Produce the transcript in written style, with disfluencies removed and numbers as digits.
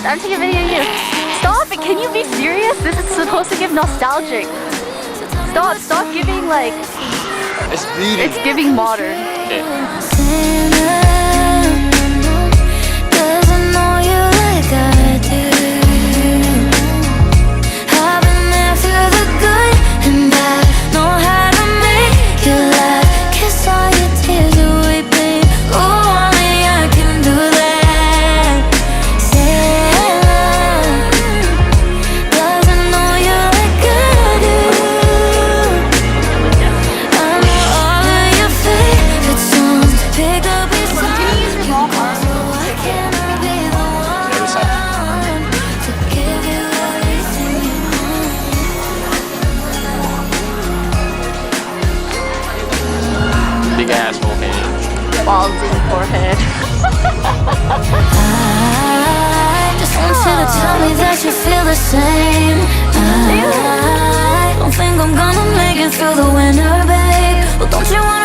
I'm taking a video of you. Stop it, can you be serious? This is supposed to give nostalgic. Stop giving like... It's bleeding. It's giving modern. Okay. Big ass forehead. Balding forehead. I just want you to tell me that you feel the same. I don't think I'm gonna make it through the winter, babe. Well, don't you want